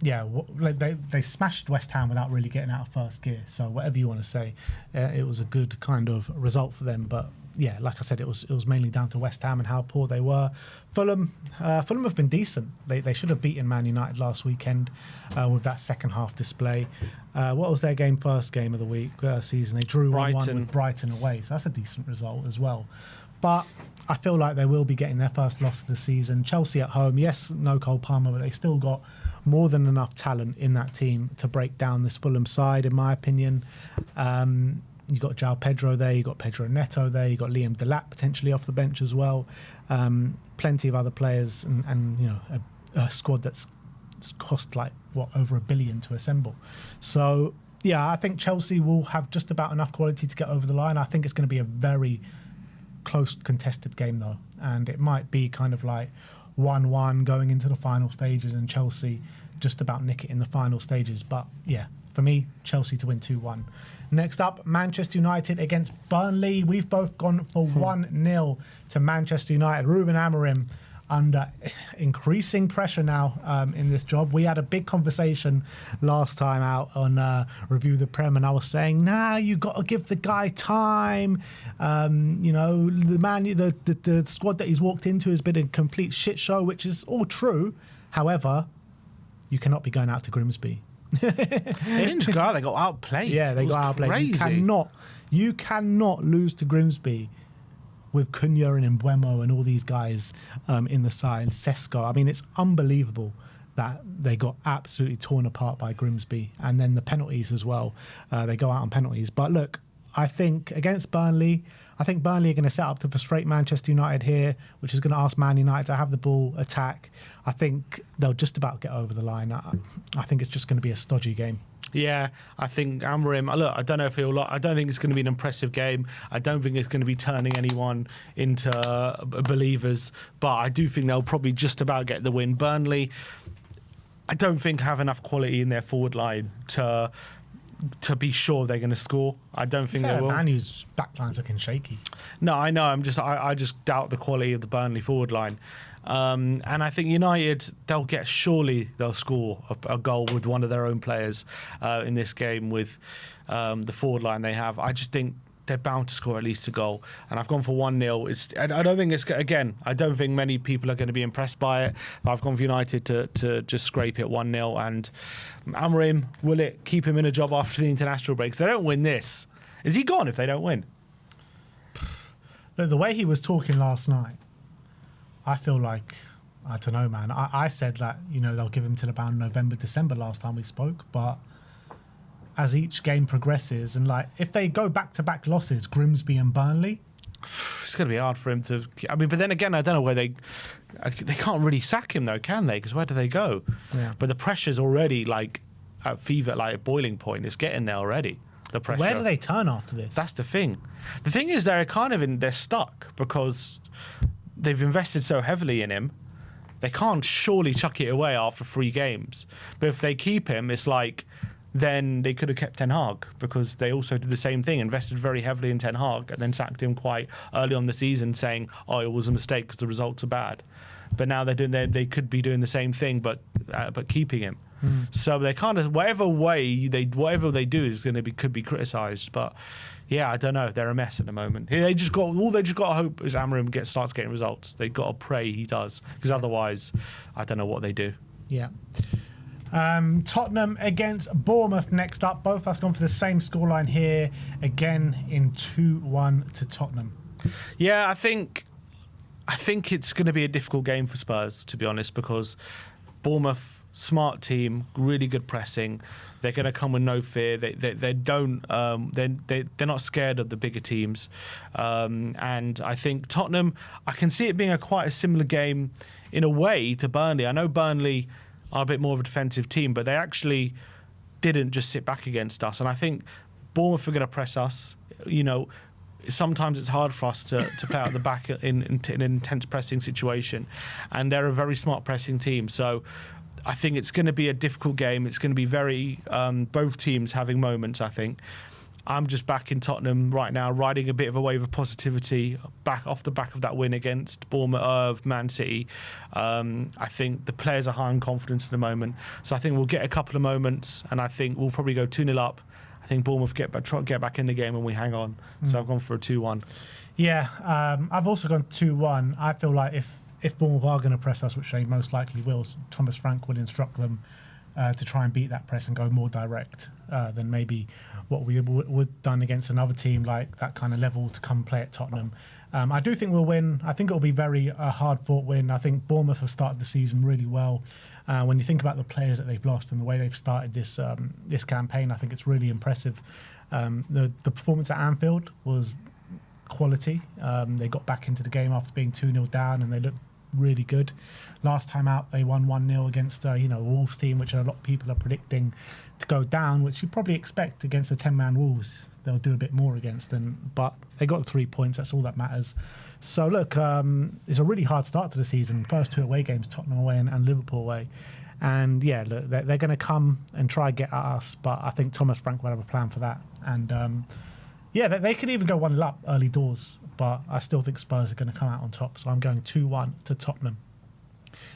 They smashed West Ham without really getting out of first gear. So whatever you want to say, it was a good kind of result for them. But yeah, like I said, it was mainly down to West Ham and how poor they were. Fulham have been decent. They should have beaten Man United last weekend with that second half display. What was their first game of the week season? They drew 1-1 with Brighton away. So that's a decent result as well. But I feel like they will be getting their first loss of the season. Chelsea at home, yes, no Cole Palmer, but they still got more than enough talent in that team to break down this Fulham side, in my opinion. You got João Pedro there, you got Pedro Neto there, you got Liam Delap potentially off the bench as well. Plenty of other players, and a squad that's cost over $1 billion to assemble. So yeah, I think Chelsea will have just about enough quality to get over the line. I think it's going to be a very close contested game though, and it might be kind of like 1-1 going into the final stages, and Chelsea just about nick it in the final stages. But yeah, for me, Chelsea to win 2-1. Next up, Manchester United against Burnley. We've both gone for 1-0 to Manchester United. Ruben Amorim under increasing pressure now in this job. We had a big conversation last time out on Review the Prem, and I was saying, you got to give the guy time. The squad that he's walked into has been a complete shit show, which is all true. However, you cannot be going out to Grimsby. They didn't just go out, they got outplayed. Yeah, they got outplayed. Crazy. You cannot lose to Grimsby with Cunha and Mbeumo and all these guys in the side, and Sesko. I mean, it's unbelievable that they got absolutely torn apart by Grimsby. And then the penalties as well. They go out on penalties. But look, I think against Burnley, are going to set up to frustrate Manchester United here, which is going to ask Man United to have the ball, attack. I think they'll just about get over the line. I think it's just going to be a stodgy game. Yeah, I think Amorim, look, I don't know if I don't think it's going to be an impressive game. I don't think it's going to be turning anyone into believers, but I do think they'll probably just about get the win. Burnley, I don't think have enough quality in their forward line to be sure they're going to score. I don't think they will. Manu's backline's looking shaky. No, I know. I just doubt the quality of the Burnley forward line. And I think United, they'll score a goal with one of their own players in this game with the forward line they have. I just think they're bound to score at least a goal. And I've gone for 1-0. I don't think I don't think many people are going to be impressed by it. But I've gone for United to just scrape it 1-0. And Amorim, will it keep him in a job after the international break? If they don't win this, is he gone if they don't win? Look, the way he was talking last night, I feel like, I don't know, man. I said that, they'll give him till about November, December last time we spoke. But as each game progresses, and if they go back-to-back losses, Grimsby and Burnley, it's going to be hard for him to. I mean, but then again, I don't know where they can't really sack him though, can they? Because where do they go? Yeah. But the pressure's already at fever, at boiling point. It's getting there already. The pressure. Where do they turn after this? That's the thing. The thing is, they're stuck because they've invested so heavily in him. They can't surely chuck it away after 3 games. But if they keep him, it's then they could have kept Ten Hag, because they also did the same thing, invested very heavily in Ten Hag and then sacked him quite early on the season, saying, it was a mistake because the results are bad. But now they could be doing the same thing, but keeping him. So they kind of whatever they do is could be criticised. But yeah, I don't know. They're a mess at the moment. They just got to hope is Amorim starts getting results. They got to pray he does, because otherwise, I don't know what they do. Yeah. Tottenham against Bournemouth next up. Both of us gone for the same scoreline here, again in 2-1 to Tottenham. Yeah, I think it's going to be a difficult game for Spurs, to be honest, because Bournemouth, smart team, really good pressing. They're going to come with no fear. They're not scared of the bigger teams. And I think Tottenham, I can see it being quite a similar game in a way to Burnley. I know Burnley are a bit more of a defensive team, but they actually didn't just sit back against us. And I think Bournemouth are going to press us. Sometimes it's hard for us to play out the back in an intense pressing situation. And they're a very smart pressing team. So I think it's going to be a difficult game. It's going to be very both teams having moments, I think. I'm just back in Tottenham right now, riding a bit of a wave of positivity back off the back of that win against Bournemouth, Man City. I think the players are high on confidence at the moment. So I think we'll get a couple of moments, and I think we'll probably go 2-0 up. I think Bournemouth get back in the game and we hang on. So I've gone for a 2-1. Yeah, I've also gone 2-1. I feel like if Bournemouth are going to press us, which they most likely will, Thomas Frank will instruct them to try and beat that press and go more direct than maybe what we would done against another team like that kind of level to come play at Tottenham. I do think we'll win. I think it'll be very hard-fought win. I think Bournemouth have started the season really well. When you think about the players that they've lost and the way they've started this campaign, I think it's really impressive. The performance at Anfield was quality. They got back into the game after being 2-0 down, and they looked really good. Last time out, they won 1-0 against a Wolves team, which a lot of people are predicting to go down, which you probably expect against a 10-man Wolves. They'll do a bit more against them, but they got 3 points. That's all that matters. So look, it's a really hard start to the season. First 2 away games, Tottenham away and Liverpool away. And yeah, look, they're going to come and try and get at us, but I think Thomas Frank will have a plan for that. And yeah, they could even go 1-0 up early doors, but I still think Spurs are going to come out on top. So I'm going 2-1 to Tottenham.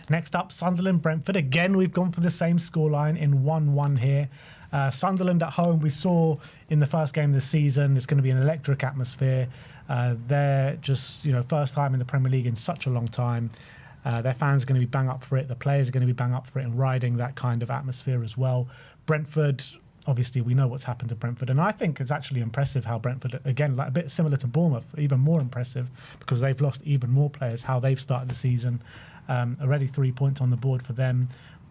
Next up, Sunderland, Brentford. Again, we've gone for the same scoreline in 1-1 here. Sunderland at home, we saw in the first game of the season, it's going to be an electric atmosphere. They're just, first time in the Premier League in such a long time. Their fans are going to be bang up for it. The players are going to be bang up for it and riding that kind of atmosphere as well. Brentford, obviously, we know what's happened to Brentford. And I think it's actually impressive how Brentford, again, like a bit similar to Bournemouth, even more impressive because they've lost even more players, how they've started the season. Already 3 points on the board for them.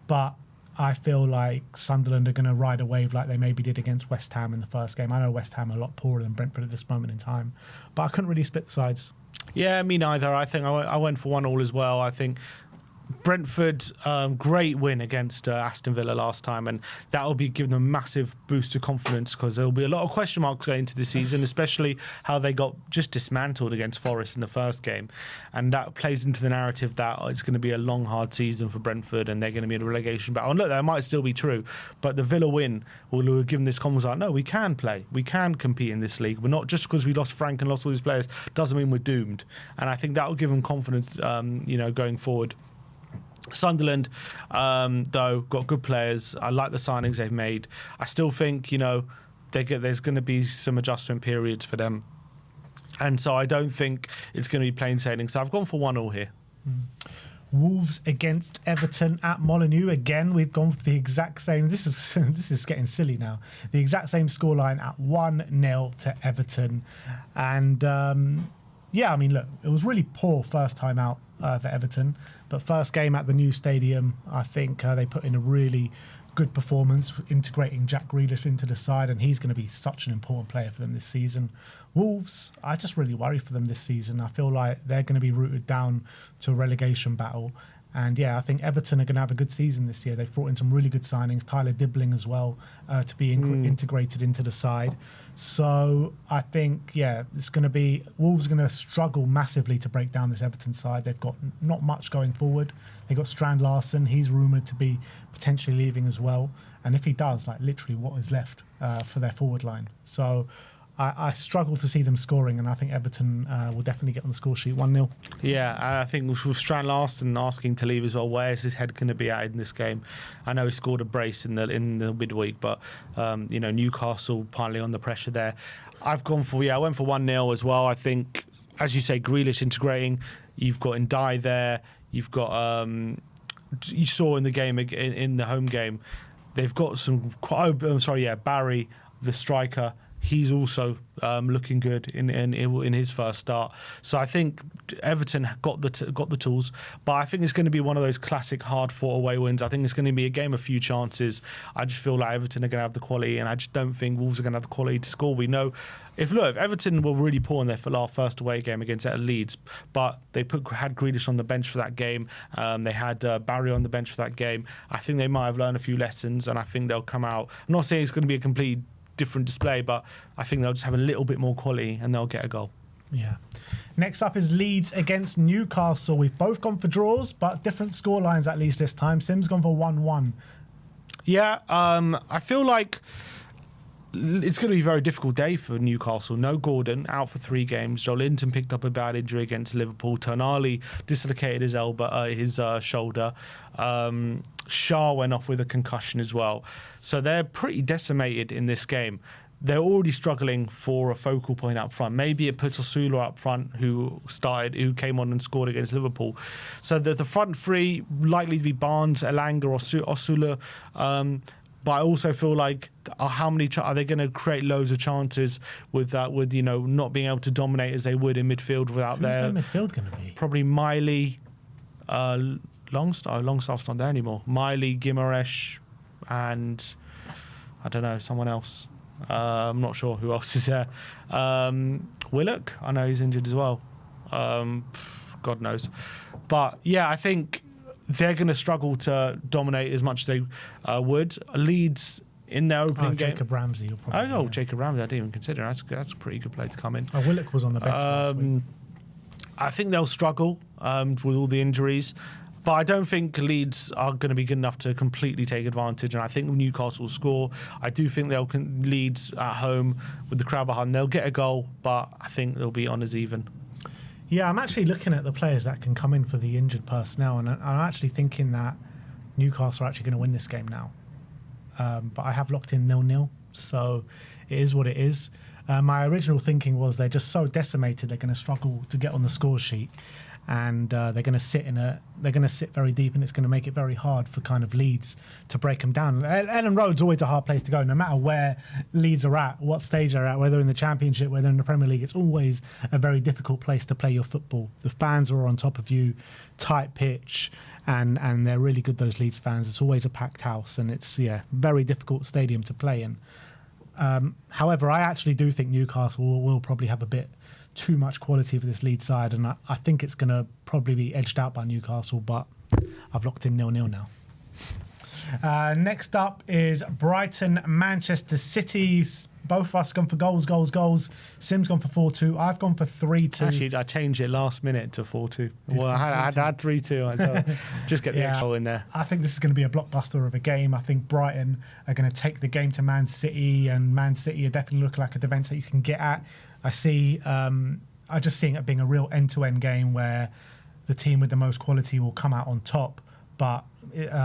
But I feel like Sunderland are going to ride a wave like they maybe did against West Ham in the first game. I know West Ham are a lot poorer than Brentford at this moment in time. But I couldn't really split the sides. Yeah, me neither. I think I went for 1-1 as well. I think Brentford, great win against Aston Villa last time, and that will be giving them a massive boost of confidence because there will be a lot of question marks going into the season, especially how they got just dismantled against Forest in the first game. And that plays into the narrative that it's going to be a long, hard season for Brentford and they're going to be in a relegation battle. And look, that might still be true, but the Villa win will give them this confidence like, no, we can play. We can compete in this league. We're not just because we lost Frank and lost all these players, doesn't mean we're doomed. And I think that will give them confidence, going forward. Sunderland, though, got good players. I like the signings they've made. I still think, there's going to be some adjustment periods for them. And so I don't think it's going to be plain sailing. So I've gone for 1-1 here. Wolves against Everton at Molineux. Again, we've gone for the exact same. This is getting silly now. The exact same scoreline at 1-0 to Everton. And look, it was really poor first time out for Everton. But first game at the new stadium, I think they put in a really good performance, integrating Jack Grealish into the side, and he's going to be such an important player for them this season. Wolves, I just really worry for them this season. I feel like they're going to be rooted down to a relegation battle. And yeah, I think Everton are going to have a good season this year. They've brought in some really good signings, Tyler Dibbling as well, to be integrated into the side. So I think, it's going to be, Wolves are going to struggle massively to break down this Everton side. They've got not much going forward. They've got Strand Larsen. He's rumoured to be potentially leaving as well. And if he does, like literally what is left for their forward line. So I struggle to see them scoring, and I think Everton will definitely get on the score sheet 1-0. Yeah, I think with Strand Larsen asking to leave as well, where's his head going to be at in this game? I know he scored a brace in the midweek, but Newcastle partly on the pressure there. I went for 1-0 as well. I think, as you say, Grealish integrating. You've got Ndiaye there. You've got you saw in the game in the home game, they've got some. Barry, the striker. He's also looking good in his first start. So I think Everton got the tools, but I think it's going to be one of those classic hard-fought away wins. I think it's going to be a game of few chances. I just feel like Everton are going to have the quality, and I just don't think Wolves are going to have the quality to score. We know if Everton were really poor in their first away game against Leeds, but they had Grealish on the bench for that game. They had Barry on the bench for that game. I think they might have learned a few lessons, and I think they'll come out. I'm not saying it's going to be a complete different display, but I think they'll just have a little bit more quality and they'll get a goal. Yeah. Next up is Leeds against Newcastle. We've both gone for draws, but different score lines at least this time. Sim's gone for 1-1. Yeah, I feel like it's going to be a very difficult day for Newcastle. No Gordon, out for 3 games. Joelinton picked up a bad injury against Liverpool. Tonali dislocated his his shoulder. Shah went off with a concussion as well. So they're pretty decimated in this game. They're already struggling for a focal point up front. Maybe it puts Osula up front, who came on and scored against Liverpool. So the front three likely to be Barnes, Elanga, or Osula. But I also feel like how many are they going to create loads of chances with that? With not being able to dominate as they would in midfield without their midfield going to be probably Miley, Longstaff's not there anymore. Miley, Guimaraes, and I don't know, someone else. I'm not sure who else is there. Willock, I know he's injured as well. God knows. But yeah, I think they're going to struggle to dominate as much as they would. Leeds in their opening game. Jacob Ramsey. Jacob Ramsey. I didn't even consider. That's a pretty good play to come in. Willock was on the bench last week. I think they'll struggle with all the injuries. But I don't think Leeds are going to be good enough to completely take advantage, and I think Newcastle will score. I do think they'll Leeds at home with the crowd behind. They'll get a goal, but I think they'll be on as even. Yeah, I'm actually looking at the players that can come in for the injured personnel, and I'm actually thinking that Newcastle are actually going to win this game now. But I have locked in 0-0, so it is what it is. My original thinking was they're just so decimated they're going to struggle to get on the score sheet, and they're going to sit very deep, and it's going to make it very hard for kind of Leeds to break them down. Ellen Road's always a hard place to go, no matter where Leeds are at, what stage they're at, whether in the Championship, whether in the Premier League. It's always a very difficult place to play your football. The fans are on top of you, tight pitch, and they're really good, those Leeds fans. It's always a packed house, and it's very difficult stadium to play in. However, I actually do think Newcastle will probably have a bit too much quality for this Leeds side, and I think it's going to probably be edged out by Newcastle, but I've locked in 0-0 now. Next up is Brighton, Manchester City. Both of us gone for goals. Sim's gone for 4-2. I've gone for 3-2. Actually, I changed it last minute to 4-2. Well, I had 3-2. So just get the extra in there. I think this is going to be a blockbuster of a game. I think Brighton are going to take the game to Man City, and Man City are definitely looking like a defence that you can get at. I just seeing it being a real end-to-end game where the team with the most quality will come out on top, but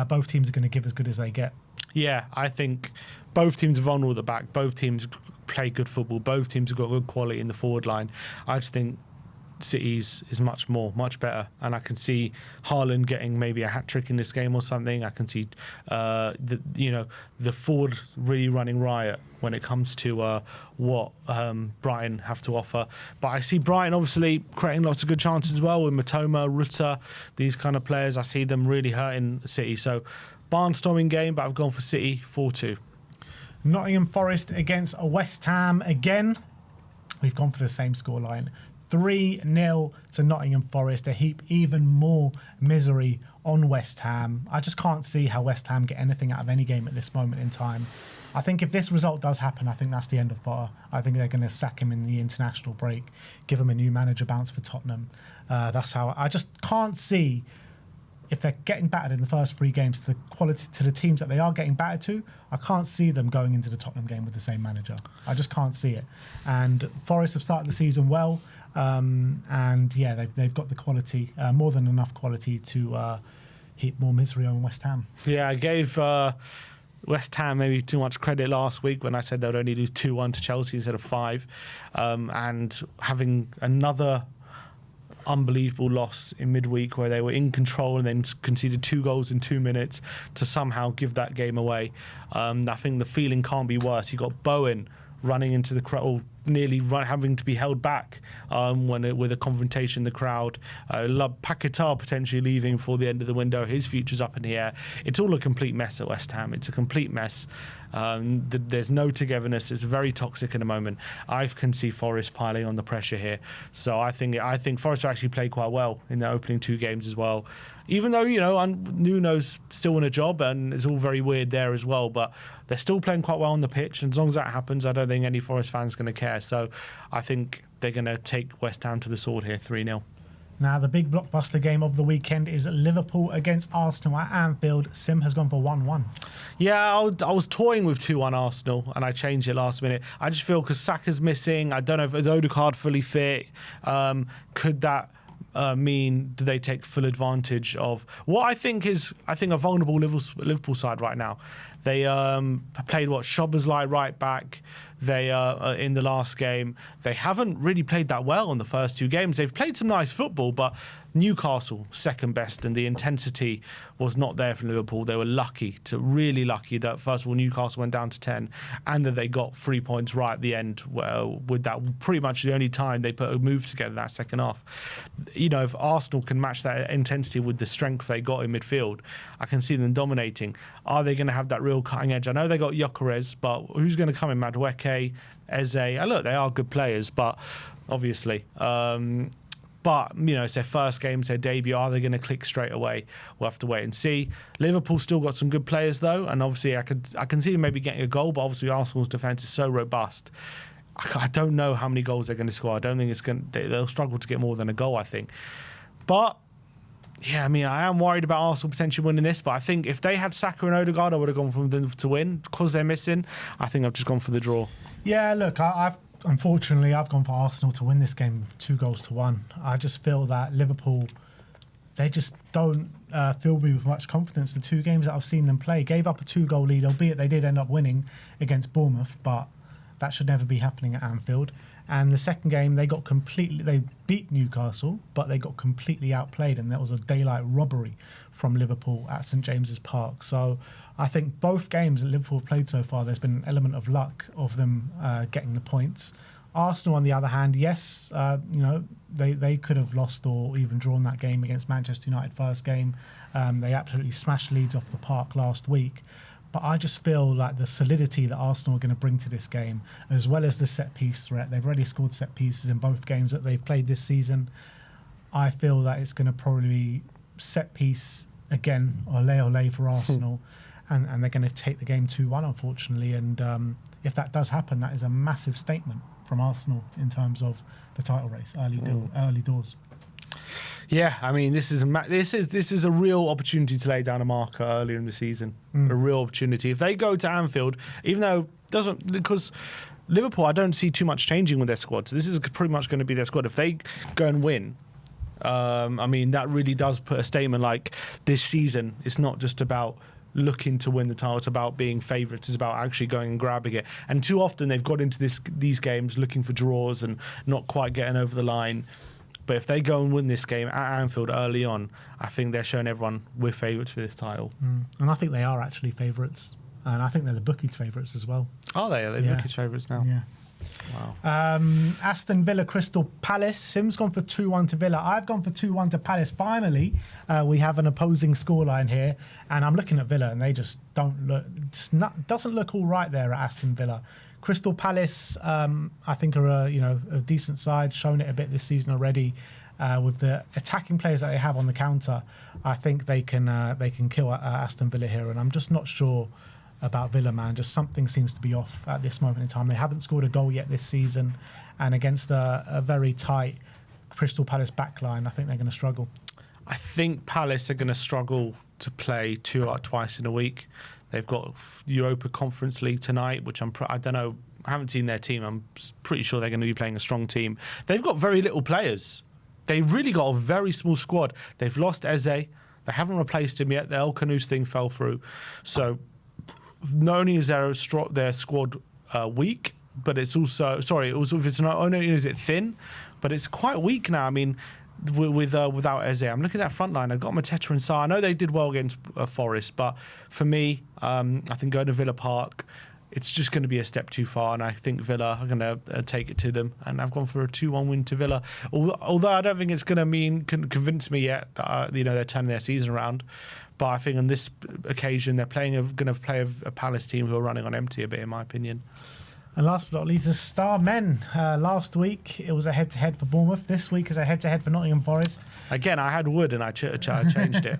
both teams are going to give as good as they get. Yeah, I think both teams are vulnerable at the back. Both teams play good football. Both teams have got good quality in the forward line. I just think City's is much better, and I can see Haaland getting maybe a hat trick in this game or something. I can see the forward really running riot when it comes to what Brighton have to offer. But I see Brighton obviously creating lots of good chances as well with Matoma, Rutter, these kind of players. I see them really hurting City. So barnstorming game, but I've gone for City 4-2. Nottingham Forest against West Ham again. We've gone for the same scoreline. 3-0 to Nottingham Forest, a heap even more misery on West Ham. I just can't see how West Ham get anything out of any game at this moment in time. I think if this result does happen, I think that's the end of Potter. I think they're going to sack him in the international break, give him a new manager bounce for Tottenham. That's how I just can't see, if they're getting battered in the first 3 games to the teams that they are getting battered to, I can't see them going into the Tottenham game with the same manager. I just can't see it. And Forest have started the season well, and they've got the quality, more than enough quality to heap more misery on West Ham. Yeah, I gave West Ham maybe too much credit last week when I said they would only lose 2-1 to Chelsea instead of 5, and having another unbelievable loss in midweek where they were in control and then conceded 2 goals in 2 minutes to somehow give that game away. I think the feeling can't be worse. You got Bowen running into the crowd, nearly having to be held back with a confrontation in the crowd. Paquetá potentially leaving before the end of the window. His future's up in the air. It's all a complete mess at West Ham. It's a complete mess. There's no togetherness. It's very toxic at the moment. I can see Forest piling on the pressure here. So I think Forest actually played quite well in the opening 2 games as well. Even though, Nuno's still in a job and it's all very weird there as well, but they're still playing quite well on the pitch. And as long as that happens, I don't think any Forest fans are going to care. So I think they're going to take West Ham to the sword here, 3-0. Now, the big blockbuster game of the weekend is Liverpool against Arsenal at Anfield. Sim has gone for 1-1. Yeah, I was toying with 2-1 Arsenal, and I changed it last minute. I just feel because Saka's missing, I don't know if Odegaard fully fit. Could that mean do they take full advantage of what I think a vulnerable Liverpool side right now? They played Szoboszlai right back. They in the last game. They haven't really played that well in the first 2 games. They've played some nice football, but Newcastle second best, and the intensity was not there from Liverpool. They were really lucky that first of all Newcastle went down to 10, and that they got 3 points right at the end. Well, with that pretty much the only time they put a move together that second half. If Arsenal can match that intensity with the strength they got in midfield, I can see them dominating. Are they going to have that real cutting edge? I know they got Gyökeres, but who's going to come in? Madueke, Eze. Look, they are good players, but obviously. But, it's their first game, it's their debut. Are they going to click straight away? We'll have to wait and see. Liverpool still got some good players, though, and obviously I can see them maybe getting a goal, but obviously Arsenal's defence is so robust. I don't know how many goals they're going to score. I don't think they'll struggle to get more than a goal, I think. But Yeah, I mean, I am worried about Arsenal potentially winning this, but I think if they had Saka and Odegaard, I would have gone for them to win. Because they're missing, I think I've just gone for the draw. Yeah, look, unfortunately, I've gone for Arsenal to win this game 2-1. I just feel that Liverpool, they just don't fill me with much confidence. The 2 games that I've seen them play, gave up a 2-goal lead, albeit they did end up winning against Bournemouth, but that should never be happening at Anfield. And the second game, they beat Newcastle, but they got completely outplayed, and that was a daylight robbery from Liverpool at St James's Park. So I think both games that Liverpool have played so far, there's been an element of luck of them getting the points. Arsenal, on the other hand, yes, they could have lost or even drawn that game against Manchester United first game. They absolutely smashed Leeds off the park last week. But I just feel like the solidity that Arsenal are going to bring to this game, as well as the set-piece threat. They've already scored set pieces in both games that they've played this season. I feel that it's going to probably be set-piece again, ole for Arsenal. And they're going to take the game 2-1, unfortunately. And if that does happen, that is a massive statement from Arsenal in terms of the title race, early doors. Yeah, I mean, this is a real opportunity to lay down a marker earlier in the season. A real opportunity. If they go to Anfield, even though because Liverpool, I don't see too much changing with their squad. So this is pretty much going to be their squad. If they go and win, I mean, that really does put a statement like this season. It's not just about looking to win the title. It's about being favourites. It's about actually going and grabbing it. And too often they've got into these games looking for draws and not quite getting over the line. But if they go and win this game at Anfield early on, I think they're showing everyone we're favourites for this title. And I think they are actually favourites. And I think they're the bookies' favourites as well. Are they? Are they bookies' favourites now? Yeah. Wow. Aston Villa, Crystal Palace. Sim's gone for 2-1 to Villa. I've gone for 2-1 to Palace. Finally, we have an opposing scoreline here. And I'm looking at Villa and they just doesn't look all right there at Aston Villa. Crystal Palace, I think, are a decent side, shown it a bit this season already. With the attacking players that they have on the counter, I think they can kill Aston Villa here. And I'm just not sure about Villa, man. Just something seems to be off at this moment in time. They haven't scored a goal yet this season, and against a very tight Crystal Palace backline, I think they're going to struggle. I think Palace are going to struggle to play twice in a week. They've got Europa Conference League tonight, which I don't know. I haven't seen their team. I'm pretty sure they're going to be playing a strong team. They've got very little players. They really got a very small squad. They've lost Eze. They haven't replaced him yet. The El Canoes thing fell through. So not only is their squad weak, but it's also it's not only is it thin, but it's quite weak now. I mean, without Eze, I'm looking at that front line. I've got Mateta and Sarr. I know they did well against Forest, but for me, I think going to Villa Park, it's just going to be a step too far, and I think Villa are going to take it to them. And I've gone for a 2-1 win to Villa. Although I don't think it's going to convince me yet that they're turning their season around. But I think on this occasion, they're going to play a Palace team who are running on empty a bit, in my opinion. And last but not least, the Star Men. Last week, it was a head-to-head for Bournemouth. This week is a head-to-head for Nottingham Forest. Again, I had Wood and I changed it.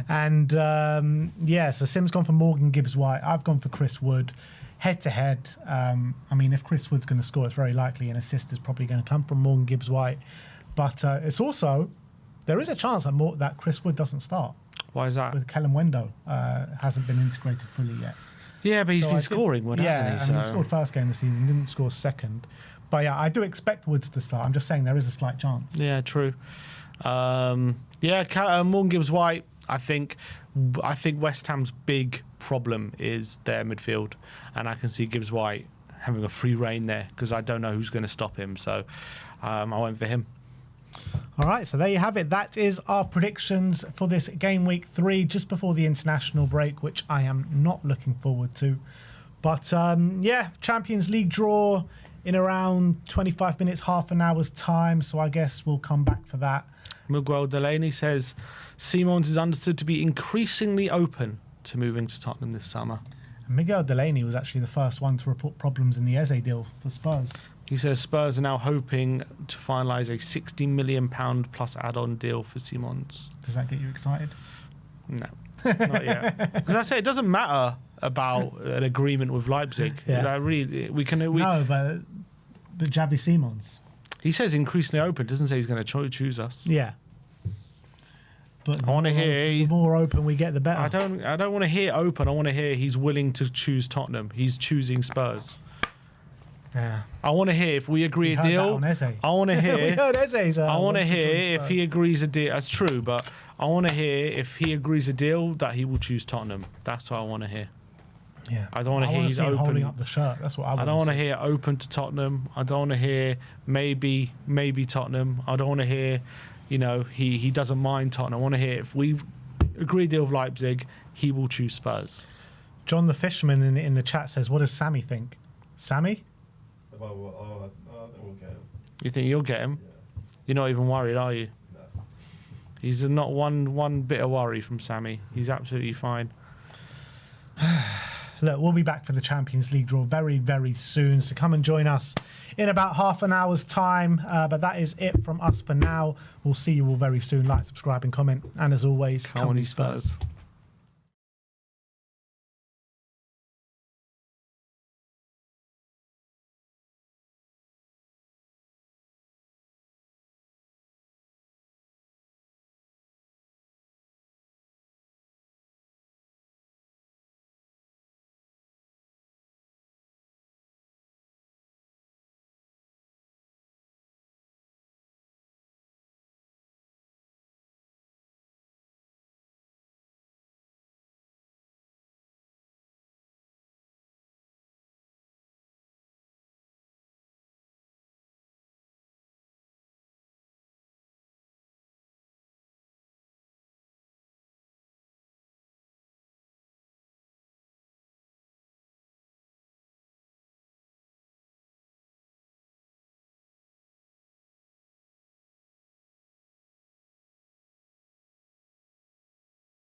And so Sim's gone for Morgan Gibbs-White. I've gone for Chris Wood. Head-to-head, I mean, if Chris Wood's going to score, it's very likely an assist is probably going to come from Morgan Gibbs-White. But it's also, there is a chance that Chris Wood doesn't start. Why is that? With Callum Wendo hasn't been integrated fully yet. Yeah, but he's been scoring, hasn't he? Yeah, and he scored first game of the season, didn't score second. But yeah, I do expect Woods to start. I'm just saying there is a slight chance. Yeah, true. Morgan Gibbs-White, I think West Ham's big problem is their midfield, and I can see Gibbs-White having a free rein there because I don't know who's going to stop him. So I went for him. All right, so there you have it. That is our predictions for this game week 3, just before the international break, which I am not looking forward to. But Champions League draw in around 25 minutes, half an hour's time. So I guess we'll come back for that. Miguel Delaney says Simons is understood to be increasingly open to moving to Tottenham this summer. And Miguel Delaney was actually the first one to report problems in the Eze deal for Spurs. He says Spurs are now hoping to finalise a £60 million plus add-on deal for Simons. Does that get you excited? No, not yet. Because I say it doesn't matter about an agreement with Leipzig. Yeah. No, but Xavi Simons. He says increasingly open. Doesn't say he's going to choose us. Yeah. But I want to hear the he's. more open we get, the better. I don't want to hear open. I want to hear he's willing to choose Tottenham. He's choosing Spurs. Yeah. I want to hear if we agree a deal. I want to hear. we heard Eze's, I want to wants hear join if Spurs. he agrees a deal. That's true, but I want to hear if he agrees a deal that he will choose Tottenham. That's what I want to hear. Yeah. I don't want to hear he's see him open. holding up the shirt. That's what I want. I don't want to hear open to Tottenham. I don't want to hear maybe Tottenham. I don't want to hear, he doesn't mind Tottenham. I want to hear if we agree a deal with Leipzig, he will choose Spurs. John the Fisherman in the chat says, what does Sammy think? Sammy? I think we'll get him. You think you'll get him? Yeah. You're not even worried, are you? No. He's not one bit of worry from Sammy. He's absolutely fine. Look, we'll be back for the Champions League draw very, very soon. So come and join us in about half an hour's time. But that is it from us for now. We'll see you all very soon. Like, subscribe and comment. And as always, Come on, you Spurs.